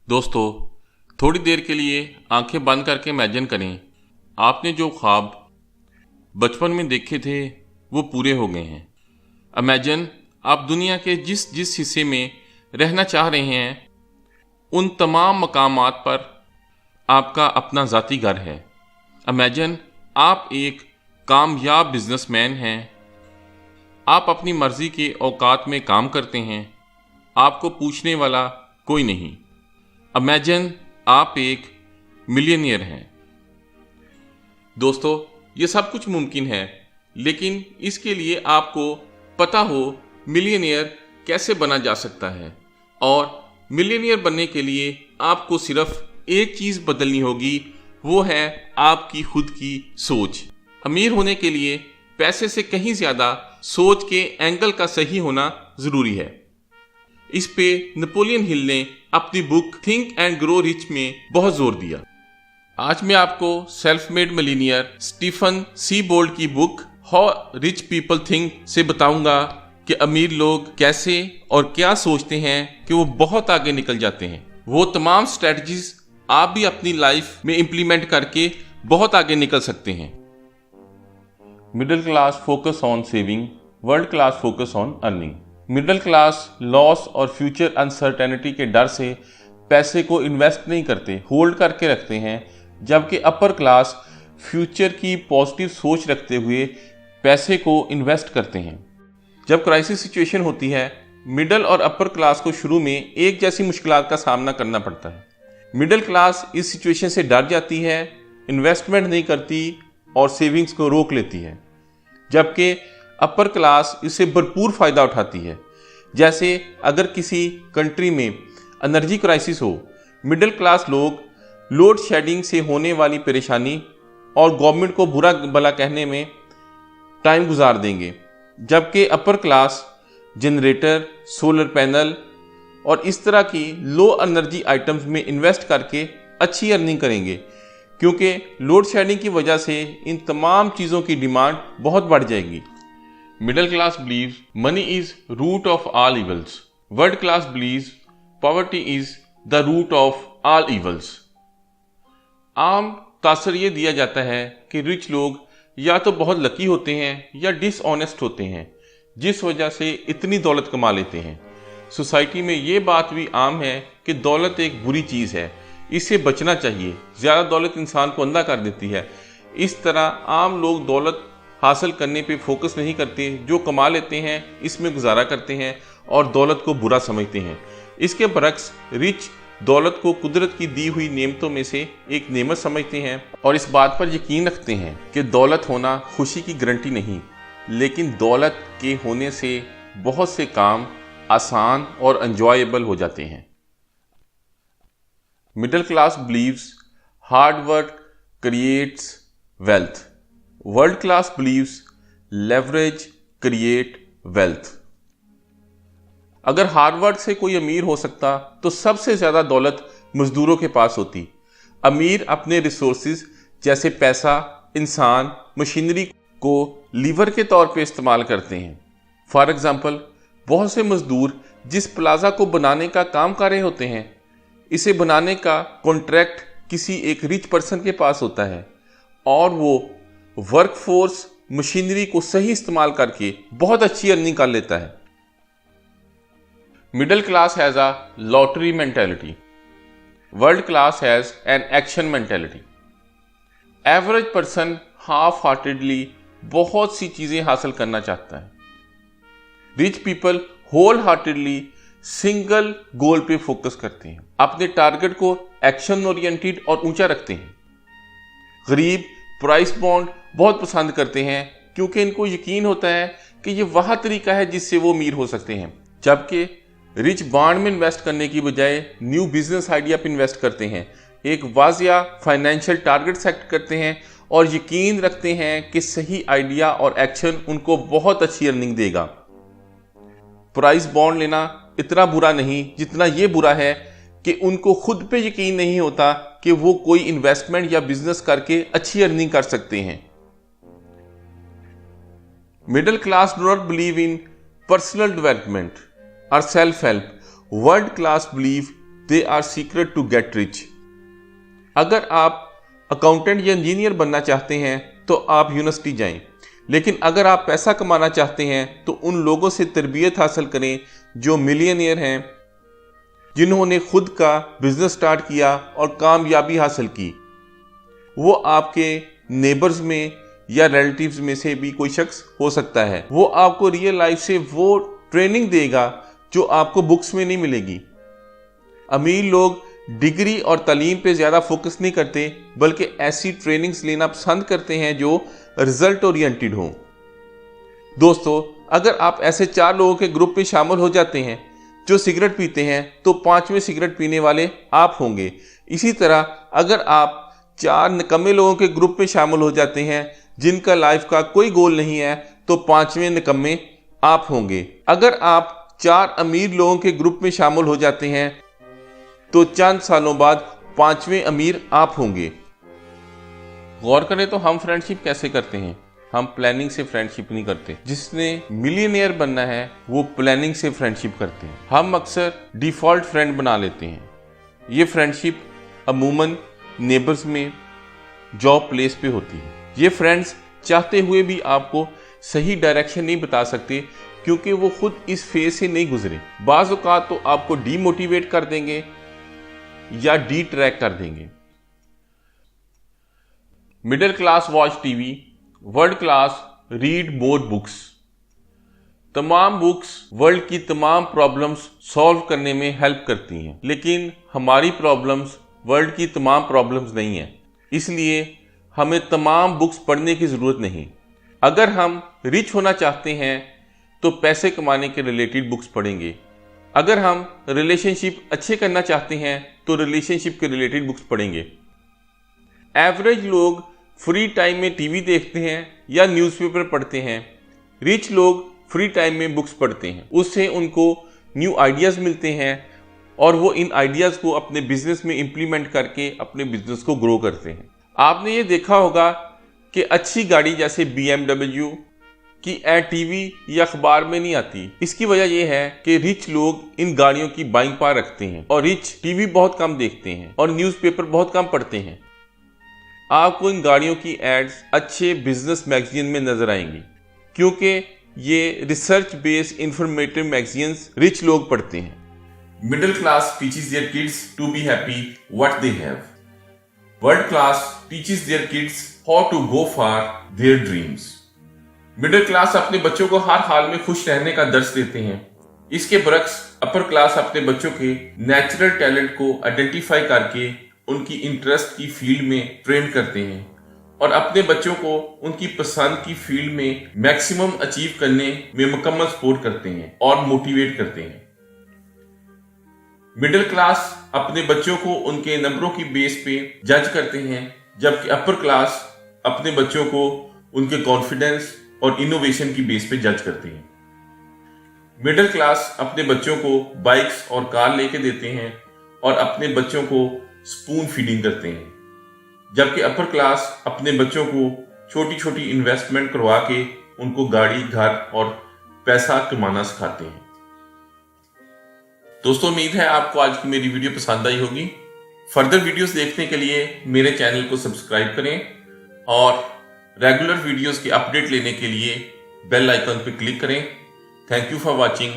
दोस्तों, थोड़ी देर के लिए आंखें बंद करके इमेजिन करें आपने जो ख्वाब बचपन में देखे थे वो पूरे हो गए हैं। इमेजिन आप दुनिया के जिस जिस हिस्से में रहना चाह रहे हैं उन तमाम मकामात पर आपका अपना ज़ाती घर है। इमेजिन आप एक कामयाब बिजनेसमैन हैं, आप अपनी मर्ज़ी के औकात में काम करते हैं, आपको पूछने वाला कोई नहीं। इमेजिन आप एक मिलियनियर हैं। दोस्तों, ये सब कुछ मुमकिन है, लेकिन इसके लिए आपको पता हो मिलियनियर कैसे बना जा सकता है। और मिलियनियर बनने के लिए आपको सिर्फ एक चीज़ बदलनी होगी, वो है आपकी खुद की सोच। अमीर होने के लिए पैसे से कहीं ज़्यादा सोच के एंगल का सही होना ज़रूरी है। इस पे नेपोलियन हिल ने अपनी book think and grow rich में बहुत जोर दिया। आज मैं आपको self made millionaire Stephen Siebold की book how rich people think से बताऊंगा कि अमीर लोग कैसे और क्या सोचते हैं कि वो बहुत आगे निकल जाते हैं। वो तमाम स्ट्रेटजीज आप भी अपनी लाइफ में इंप्लीमेंट करके बहुत आगे निकल सकते हैं। Middle class focus on saving, world class focus on earning. Middle class loss और फ्यूचर अनसर्टेनिटी के डर से पैसे को इन्वेस्ट नहीं करते, होल्ड करके रखते हैं, जबकि अपर क्लास फ्यूचर की पॉजिटिव सोच रखते हुए पैसे को इन्वेस्ट करते हैं। जब क्राइसिस सिचुएशन होती है, मिडिल और अपर क्लास को शुरू में एक जैसी मुश्किलात का सामना करना पड़ता है। मिडिल क्लास इस सिचुएशन से डर जाती है, इन्वेस्टमेंट नहीं करती और सेविंग्स को रोक लेती है, जबकि अपर क्लास इससे भरपूर फ़ायदा उठाती है। जैसे अगर किसी कंट्री में एनर्जी क्राइसिस हो, मिडिल क्लास लोग लोड शेडिंग से होने वाली परेशानी और गवर्नमेंट को बुरा भला कहने में टाइम गुजार देंगे, जबकि upper class generator, solar panel और इस तरह की लो एनर्जी आइटम्स में इन्वेस्ट करके अच्छी अर्निंग करेंगे, क्योंकि लोड शेडिंग की वजह से इन तमाम चीज़ों की डिमांड बहुत बढ़ जाएगी। Middle class believes money is root of all evils. World class believes poverty is the root of all evils. आम तासर ये दिया जाता है कि रिच लोग या तो बहुत लकी होते हैं या डिसऑनेस्ट होते हैं, जिस वजह से इतनी दौलत कमा लेते हैं। सोसाइटी में ये बात भी आम है कि दौलत एक बुरी चीज़ है, इससे बचना चाहिए, ज़्यादा दौलत इंसान को अंधा कर देती है। इस तरह आम लोग दौलत हासिल करने पे फोकस नहीं करते, जो कमा लेते हैं इसमें गुजारा करते हैं और दौलत को बुरा समझते हैं। इसके बरक्स रिच दौलत को कुदरत की दी हुई नेमतों में से एक नेमत समझते हैं और इस बात पर यकीन रखते हैं कि दौलत होना खुशी की गारंटी नहीं, लेकिन दौलत के होने से बहुत से काम आसान और एंजॉयबल हो जाते हैं। Middle class believes hard work creates wealth. World class believes leverage create wealth. अगर हार्वर्ड से कोई अमीर हो सकता तो सबसे ज़्यादा दौलत मजदूरों के पास होती। अमीर अपने रिसोर्सेज जैसे पैसा, इंसान, मशीनरी को लीवर के तौर पे इस्तेमाल करते हैं। फॉर एग्जांपल, बहुत से मजदूर जिस प्लाजा को बनाने का काम कर रहे होते हैं, इसे बनाने का कॉन्ट्रैक्ट किसी एक रिच पर्सन के पास होता है और वो वर्कफोर्स मशीनरी को सही इस्तेमाल करके बहुत अच्छी अर्निंग कर लेता है। Middle class has a lottery mentality, world class has an action mentality. Average person half heartedly बहुत सी चीज़ें हासिल करना चाहता है। Rich people whole heartedly single goal पे फोकस करते हैं, अपने टारगेट को एक्शन ओरिएंटेड और ऊंचा रखते हैं। गरीब प्राइस बॉन्ड बहुत पसंद करते हैं, क्योंकि इनको यकीन होता है कि ये वह तरीका है जिससे वो अमीर हो सकते हैं, जबकि रिच बॉन्ड में इन्वेस्ट करने की बजाय न्यू बिजनेस आइडिया पर इन्वेस्ट करते हैं, एक वाजिया फाइनेंशियल टारगेट सेट करते हैं और यकीन रखते हैं कि सही आइडिया और एक्शन उनको बहुत अच्छी अर्निंग देगा। प्राइस बॉन्ड लेना इतना बुरा नहीं जितना ये बुरा है कि उनको खुद पे यकीन नहीं होता कि वो कोई इन्वेस्टमेंट या बिजनेस करके अच्छी अर्निंग कर सकते हैं। Middle class do not believe in personal development और self help. World class believe they are secret to get rich. अगर आप अकाउंटेंट या इंजीनियर बनना चाहते हैं तो आप यूनिवर्सिटी जाएं, लेकिन अगर आप पैसा कमाना चाहते हैं तो उन लोगों से तरबियत हासिल करें जो मिलियनियर हैं, जिन्होंने खुद का बिजनेस स्टार्ट किया और कामयाबी हासिल की। वो आपके नेबर्स में या रिलेटिव्स में से भी कोई शख्स हो सकता है। वो आपको रियल लाइफ से वो ट्रेनिंग देगा जो आपको बुक्स में नहीं मिलेगी। अमीर लोग डिग्री और तालीम पे ज़्यादा फोकस नहीं करते, बल्कि ऐसी ट्रेनिंग्स लेना पसंद करते हैं जो रिजल्ट ओरिएंटेड हों। दोस्तों, अगर आप ऐसे 4 लोगों के ग्रुप में शामिल हो जाते हैं जो सिगरेट पीते हैं तो 5वें सिगरेट पीने वाले आप होंगे। इसी तरह अगर आप 4 निकम्मे लोगों के ग्रुप में शामिल हो जाते हैं जिनका लाइफ का कोई गोल नहीं है तो 5वें निकम्मे आप होंगे। अगर आप 4 अमीर लोगों के ग्रुप में शामिल हो जाते हैं तो चंद सालों बाद 5वें अमीर आप होंगे। गौर करें तो हम फ्रेंडशिप कैसे करते हैं। हम प्लानिंग से फ्रेंडशिप नहीं करते। जिसने मिलियनियर बनना है वो प्लानिंग से फ्रेंडशिप करते हैं। हम अक्सर डिफ़ॉल्ट फ्रेंड बना लेते हैं। ये फ्रेंडशिप अमूमन नेबर्स में, जॉब प्लेस पे होती है। ये फ्रेंड्स चाहते हुए भी आपको सही डायरेक्शन नहीं बता सकते क्योंकि वो खुद इस फेज से नहीं गुजरे। बाज़ औक़ात तो आपको डीमोटिवेट कर देंगे या डी ट्रैक कर देंगे। Middle class watch TV, world class read more books. तमाम बुक्स वर्ल्ड की तमाम प्रॉब्लम्स सॉल्व करने में हेल्प करती हैं, लेकिन हमारी प्रॉब्लम्स वर्ल्ड की तमाम प्रॉब्लम्स नहीं हैं। इसलिए हमें तमाम बुक्स पढ़ने की ज़रूरत नहीं। अगर हम रिच होना चाहते हैं तो पैसे कमाने के रिलेटेड बुक्स पढ़ेंगे। अगर हम रिलेशनशिप अच्छे करना चाहते हैं तो रिलेशनशिप के रिलेटेड बुक्स पढ़ेंगे। एवरेज लोग फ्री टाइम में टीवी देखते हैं या न्यूज़पेपर पढ़ते हैं। रिच लोग फ्री टाइम में बुक्स पढ़ते हैं। उससे उनको न्यू आइडियाज़ मिलते हैं और वो इन आइडियाज़ को अपने बिजनेस में इम्प्लीमेंट करके अपने बिजनेस को ग्रो करते हैं। आपने ये देखा होगा कि अच्छी गाड़ी जैसे BMW की ऐड टीवी या अखबार में नहीं आती। इसकी वजह यह है कि रिच लोग इन गाड़ियों की बाइंग पावर रखते हैं और रिच टीवी बहुत कम देखते हैं और न्यूज़पेपर बहुत कम पढ़ते हैं। आपको इन गाड़ियों की एड्स अच्छे बिजनेस मैगजीन में नजर आएंगी क्योंकि ये research based informative magazines rich लोग पढ़ते हैं। Middle class teaches their kids to be happy what they have. World class teaches their kids how to go for their dreams. Middle class अपने बच्चों को हर हाल में खुश रहने का दर्स देते हैं। इसके बरक्स अपर क्लास अपने बच्चों के नेचुरल टैलेंट को आइडेंटिफाई करके उनकी इंटरेस्ट की फील्ड में ट्रेन करते हैं और अपने बच्चों को उनकी पसंद की फील्ड में मैक्सिमम अचीव करने में मुकम्मल सपोर्ट करते हैं और मोटिवेट करते हैं। मिडिल क्लास अपने बच्चों को उनके नंबरों की बेस पे जज करते हैं, जबकि अपर क्लास अपने बच्चों को उनके कॉन्फिडेंस और इनोवेशन की बेस पे जज करते हैं। मिडिल क्लास अपने बच्चों को बाइक्स और कार लेके देते हैं और अपने बच्चों को स्पून फीडिंग करते हैं, जबकि अपर क्लास अपने बच्चों को छोटी छोटी इन्वेस्टमेंट करवा के उनको गाड़ी, घर और पैसा कमाना सिखाते हैं। दोस्तों, उम्मीद है आपको आज की मेरी वीडियो पसंद आई होगी। फर्दर वीडियोस देखने के लिए मेरे चैनल को सब्सक्राइब करें और रेगुलर वीडियोस के अपडेट लेने के लिए बेल आइकन पर क्लिक करें। Thank you for watching.